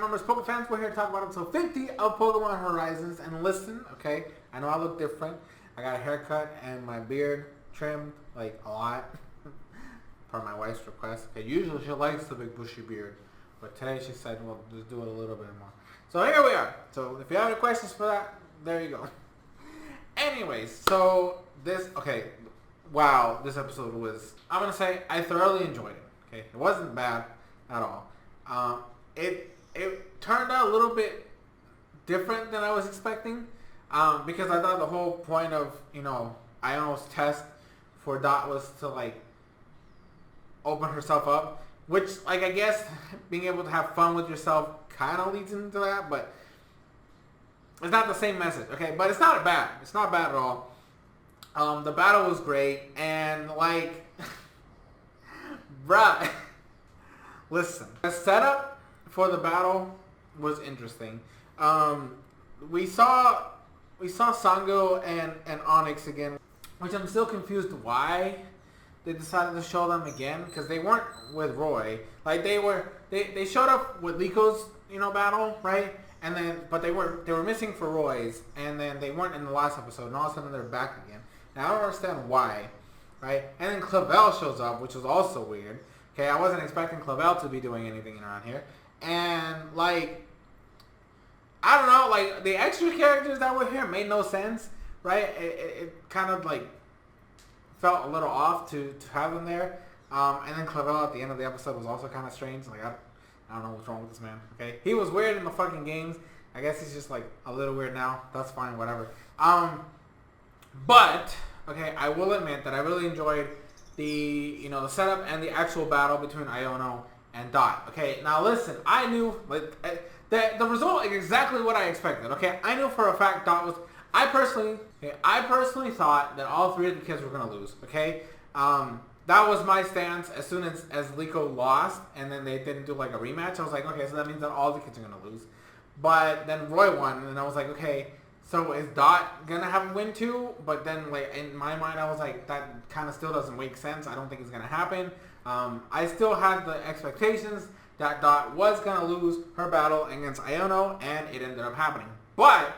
members, Pokemon fans, we're here to talk about episode 50 of Pokemon Horizons. And listen, okay, I know I look different. I got a haircut and my beard trimmed, like, a lot. Per my wife's request. Okay, usually she likes the big bushy beard. But today she said, well, just do it a little bit more. So here we are. So if you have any questions for that, there you go. Anyways, so this, okay, wow, this episode was, I'm going to say, I thoroughly enjoyed it. Okay, it wasn't bad at all. It turned out a little bit different than I was expecting, because I thought the whole point of, you know, Iono's test for Dot was to, like, open herself up, which, like, I guess being able to have fun with yourself kind of leads into that, but it's not the same message, okay? But it's not bad. It's not bad at all. The battle was great, and, like, bruh, listen, the setup for the battle was interesting. We saw Sango and Onyx again, which I'm still confused why they decided to show them again, because they weren't with Roy. Like, they showed up with Lico's, you know, battle, right? And then, but they were missing for Roy's, and then they weren't in the last episode, and all of a sudden they're back again. Now I don't understand why, right? And then Clavel shows up, which was also weird. Okay, I wasn't expecting Clavel to be doing anything around here. And, like, I don't know, like, the extra characters that were here made no sense, right? It kind of, like, felt a little off to have them there. And then Clavel at the end of the episode was also kind of strange. Like, I don't know what's wrong with this man, okay? He was weird in the fucking games. I guess he's just, like, a little weird now. That's fine, whatever. But, okay, I will admit that I really enjoyed the setup and the actual battle between Iono and Dot. Okay, now listen, I knew, like, the result is exactly what I expected. Okay, I knew for a fact Dot was. I personally thought that all three of the kids were gonna lose. Okay, that was my stance. As soon as Lico lost, and then they didn't do like a rematch, I was like, okay, so that means that all the kids are gonna lose. But then Roy won, and I was like, okay, so is Dot gonna have a win too? But then, like, in my mind, I was like, that kind of still doesn't make sense. I don't think it's gonna happen. I still had the expectations that Dot was gonna lose her battle against Iono, and it ended up happening. But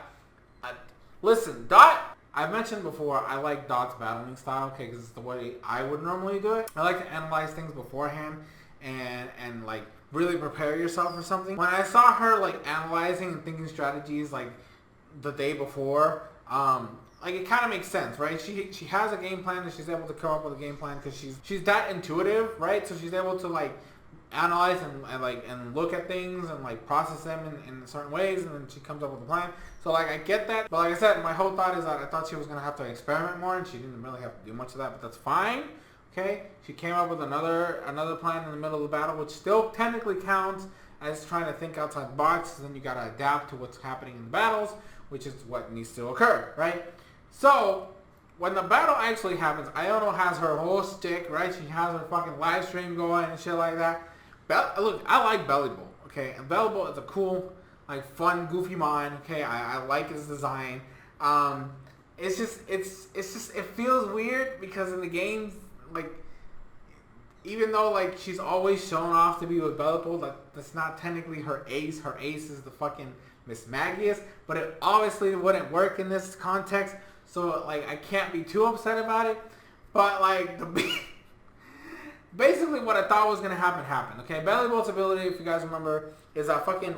listen, Dot, I've mentioned before, I like Dot's battling style, okay, because it's the way I would normally do it. I like to analyze things beforehand and like, really prepare yourself for something. When I saw her, like, analyzing and thinking strategies, like, the day before, like, it kind of makes sense, right? She has a game plan, and she's able to come up with a game plan because she's that intuitive, right? So she's able to, like, analyze and look at things and, like, process them in certain ways, and then she comes up with a plan. So, like, I get that, but like I said, my whole thought is that I thought she was gonna have to experiment more, and she didn't really have to do much of that, but that's fine. Okay, she came up with another plan in the middle of the battle, which still technically counts as trying to think outside the box. Then you gotta adapt to what's happening in the battles, which is what needs to occur, right? So when the battle actually happens, Iono has her whole stick, right? She has her fucking live stream going and shit like that. Look, I like Belly Bolt, okay? And Belly Bolt is a cool, like, fun, goofy mind, okay? I like his design. It's just, it feels weird because in the games, like, even though, like, she's always shown off to be with Belly Bolt, like, that's not technically her ace. Her ace is the fucking Miss Magius, but it obviously wouldn't work in this context, so, like, I can't be too upset about it. But, like, basically what I thought was going to happen happened, okay? Belly Bolt's ability, if you guys remember, is that fucking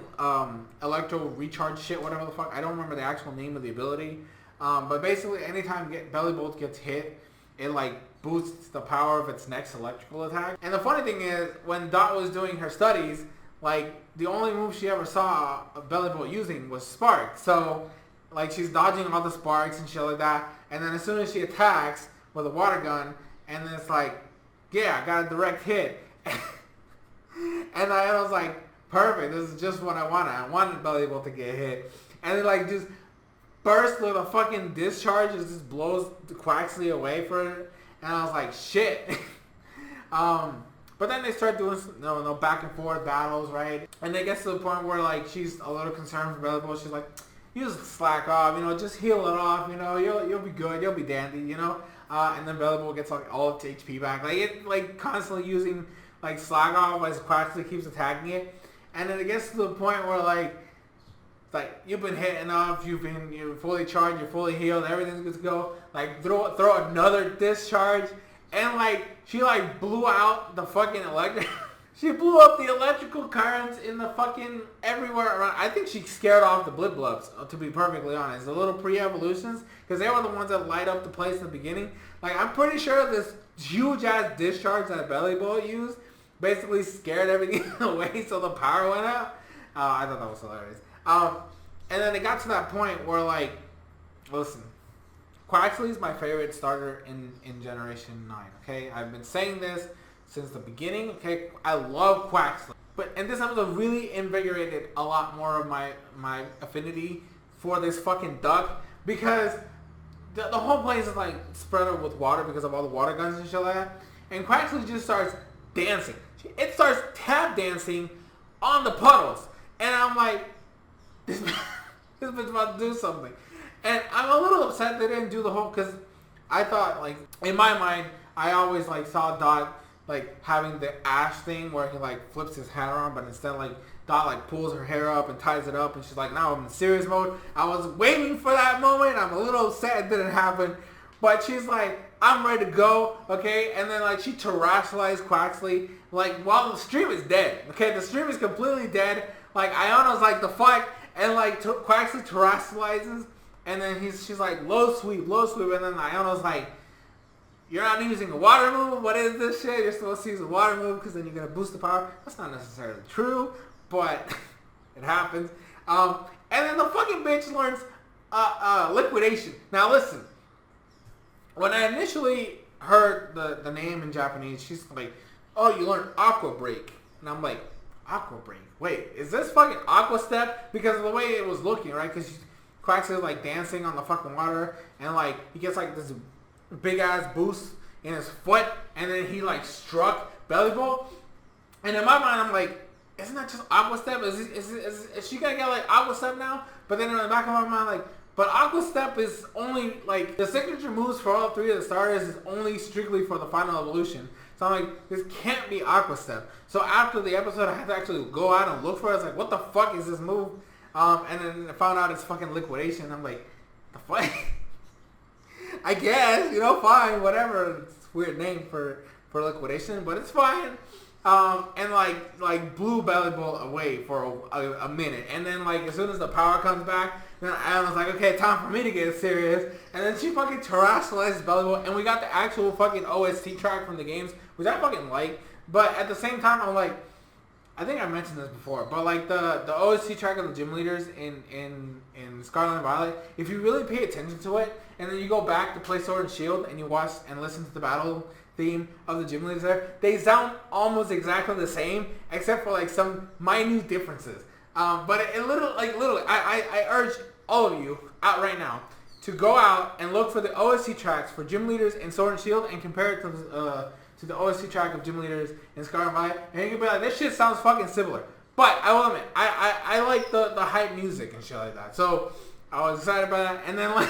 electro recharge shit, whatever the fuck. I don't remember the actual name of the ability. But basically, anytime Belly Bolt gets hit, it, like, boosts the power of its next electrical attack. And the funny thing is, when Dot was doing her studies, like, the only move she ever saw a Belly Bolt using was Spark. So, like, she's dodging all the sparks and shit like that. And then as soon as she attacks with a water gun, and then it's like, yeah, I got a direct hit. And I was like, perfect, this is just what I wanted. I wanted Belly Bolt to get hit. And it, like, just bursts with a fucking discharge. It just blows Quaxley away for it. And I was like, shit. But then they start doing back and forth battles, right? And it gets to the point where, like, she's a little concerned for Belly Bolt. She's like, you just slack off, just heal it off, you'll be good, you'll be dandy, and then Belly Bolt gets, like, all of its HP back. Like, it, like, constantly using, like, slack off as Quaxley keeps attacking it. and then it gets to the point where like, it's like you've been hit enough, you're fully charged, you're fully healed, everything's good to go. Like throw another discharge, and like she like blew out the fucking electric. She blew up the electrical currents in the fucking everywhere around. I think she scared off the blip-blubs, to be perfectly honest. The little pre-evolutions, because they were the ones that light up the place in the beginning. Like, I'm pretty sure this huge-ass discharge that Belly Bolt used basically scared everything away, so the power went out. I thought that was hilarious. And then it got to that point where, like, listen, Quaxly's my favorite starter in Generation 9, okay? I've been saying this since the beginning, okay? I love Quaxly. And this episode really invigorated a lot more of my affinity for this fucking duck, because the whole place is like spread out with water because of all the water guns and shit like that. And Quaxly just starts dancing. It starts tap dancing on the puddles. And I'm like, this bitch about to do something. And I'm a little upset they didn't do the whole, because I thought, like, in my mind, I always like saw Dot like having the Ash thing where he like flips his hair on, but instead like Dot like pulls her hair up and ties it up, and she's like, now I'm in serious mode. I was waiting for that moment. I'm a little upset it didn't happen, but she's like, I'm ready to go, okay? And then like she terrestrialized Quaxly like while the stream is dead, okay? The stream is completely dead. Like Iono's like, the fuck, and like Quaxly terrestrializes, and then she's like low sweep, and then Iono's like, you're not using a water move? What is this shit? You're supposed to use a water move because then you're going to boost the power. That's not necessarily true, but it happens. And then the fucking bitch learns liquidation. Now listen, when I initially heard the name in Japanese, she's like, oh, you learned Aqua Break. And I'm like, Aqua Break? Wait, is this fucking Aqua Step? Because of the way it was looking, right? Because Quaxly is like dancing on the fucking water, and like he gets like this big ass boost in his foot, and then he like struck Belly Bolt. And in my mind, I'm like, isn't that just Aqua Step? Is she gonna get like Aqua Step now? But then in the back of my mind, like, but Aqua Step is only like the signature moves for all three of the starters is only strictly for the final evolution. So I'm like, this can't be Aqua Step. So after the episode, I had to actually go out and look for it. I was like, what the fuck is this move? And then I found out it's fucking liquidation. I'm like, the fuck? I guess, fine, whatever. It's a weird name for liquidation, but it's fine. And like blew Belly Bolt away for a minute, and then like as soon as the power comes back, then I was like, okay, time for me to get serious. And then she fucking terrestrializes Belly Bolt, and we got the actual fucking OST track from the games, which I fucking like. But at the same time, I'm like, I think I mentioned this before, but like the OST track of the gym leaders in Scarlet and Violet, if you really pay attention to it, and then you go back to play Sword and Shield and you watch and listen to the battle theme of the gym leaders there, they sound almost exactly the same, except for like some minute differences. But it literally, I urge all of you out right now to go out and look for the OST tracks for gym leaders in Sword and Shield and compare it to the OST track of gym leaders in Scarlet and Violet, and you can be like, this shit sounds fucking similar. But I will admit, I like the hype music and shit like that. So I was excited about that, and then like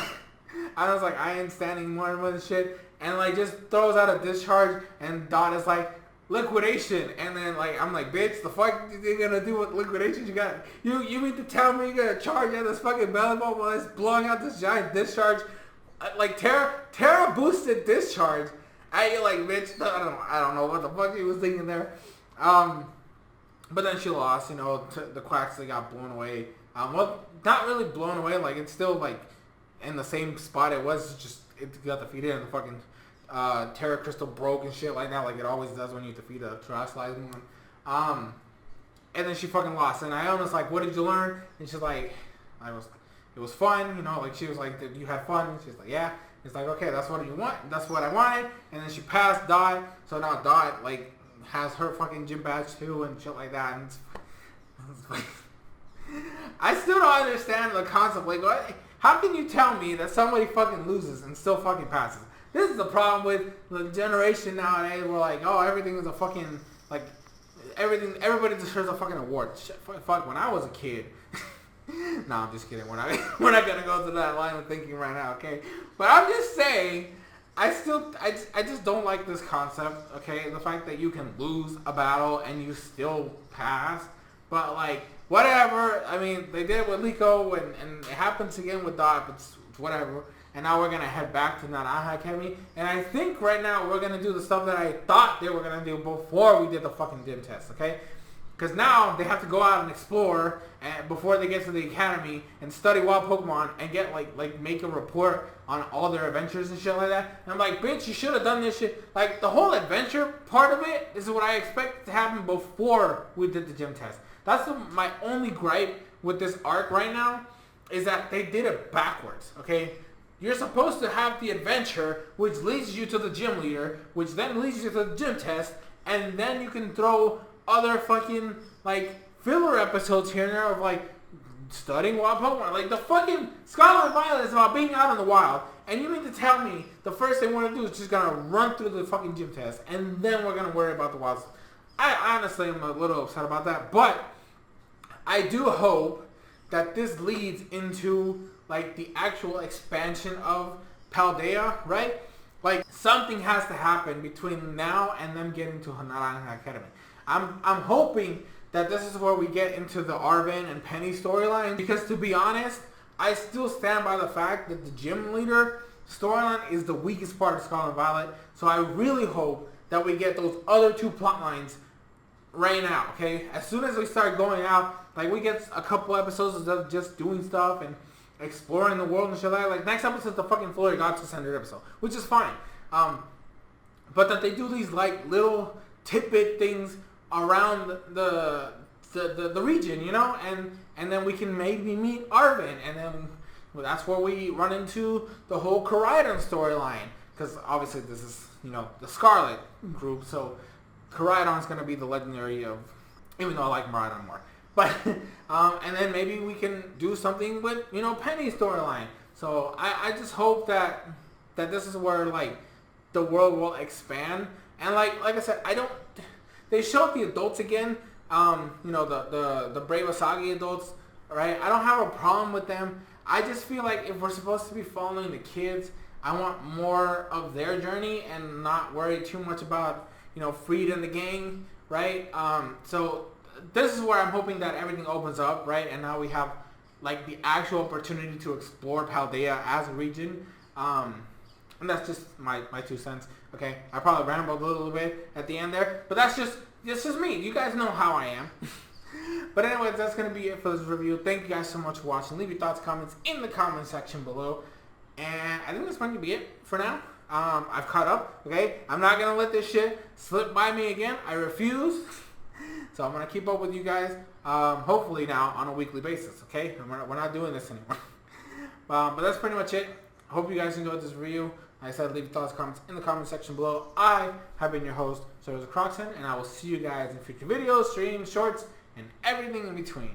I was like, I ain't standing more with this shit, and like just throws out a discharge, and Dot is like, liquidation, and then like I'm like, bitch, the fuck you gonna do with liquidation? You mean to tell me you're gonna charge at this fucking Belly Bolt while it's blowing out this giant discharge, like Terra boosted discharge? You're like, bitch, I don't know what the fuck he was thinking there. But then she lost, the Quaxly got blown away. Well, not really blown away, like it's still like in the same spot it was, just it got defeated and the fucking Terra Crystal broke and shit like that, like it always does when you defeat a terrestrialized one. And then she fucking lost, and Iona's like, what did you learn? And she's like, it was fun, like she was like, you had fun? And she's like, yeah. It's like, okay, that's what you want. That's what I wanted. And then she passed Dot, so now Dot like has her fucking gym badge too and shit like that. And it's like, I still don't understand the concept. Like, what? How can you tell me that somebody fucking loses and still fucking passes? This is the problem with the generation nowadays. We're like, oh, everything is a fucking like everything. Everybody deserves a fucking award. Shit, fuck. When I was a kid. No, I'm just kidding. We're not gonna go to that line of thinking right now, okay? But I'm just saying, I just don't like this concept, okay? The fact that you can lose a battle and you still pass. But like, whatever. I mean, they did it with Liko, and it happens again with Dot, but it's whatever. And now we're going to head back to Naranja Academy. And I think right now we're going to do the stuff that I thought they were going to do before we did the fucking gym test, okay? Because now they have to go out and explore and before they get to the academy and study wild Pokemon and get like make a report on all their adventures and shit like that. And I'm like, bitch, you should have done this shit. Like, the whole adventure part of it is what I expect to happen before we did the gym test. That's my only gripe with this arc right now, is that they did it backwards, okay? You're supposed to have the adventure, which leads you to the gym leader, which then leads you to the gym test, and then you can throw other fucking, like, filler episodes here and there of, like, studying wild Pokemon. Like, the fucking Scarlet and Violet is about being out in the wild, and you mean to tell me the first thing they want to do is just gonna run through the fucking gym test, and then we're gonna worry about the wild stuff. I honestly am a little upset about that, but I do hope that this leads into, like, the actual expansion of Paldea, right? Like, something has to happen between now and them getting to Naranja Academy. I'm hoping that this is where we get into the Arven and Penny storyline, because to be honest, I still stand by the fact that the gym leader storyline is the weakest part of Scarlet and Violet. So I really hope that we get those other two plot lines right now, okay? As soon as we start going out, like, we get a couple episodes of just doing stuff and exploring the world and shit like that. Like, next episode is the fucking Florida-centered episode, which is fine. But that they do these, like, little tidbit things around the region, you know, and then we can maybe meet Arven, and then that's where we run into the whole Koraidon storyline, because obviously this is, you know, the Scarlet group, so Koraidon's gonna be the legendary of, even though I like Miraidon more. But, and then maybe we can do something with, you know, Penny's storyline. So I just hope that this is where, like, the world will expand. And like I said, they showed the adults again, you know, the Brave Asagi adults, right? I don't have a problem with them. I just feel like if we're supposed to be following the kids, I want more of their journey and not worry too much about, you know, Frieda and the gang, right? So this is where I'm hoping that everything opens up, right? And now we have, like, the actual opportunity to explore Paldea as a region. And that's just my 2 cents, okay? I probably rambled a little bit at the end there, but that's just me. You guys know how I am. But anyways, that's going to be it for this review. Thank you guys so much for watching. Leave your thoughts, comments in the comment section below. And I think that's going to be it for now. I've caught up, okay? I'm not going to let this shit slip by me again. I refuse. So I'm going to keep up with you guys, hopefully now on a weekly basis, okay? We're not doing this anymore. But that's pretty much it. I hope you guys enjoyed this review. Like I said, leave your thoughts, comments in the comment section below. I have been your host, SoresanCrockxen, and I will see you guys in future videos, streams, shorts, and everything in between.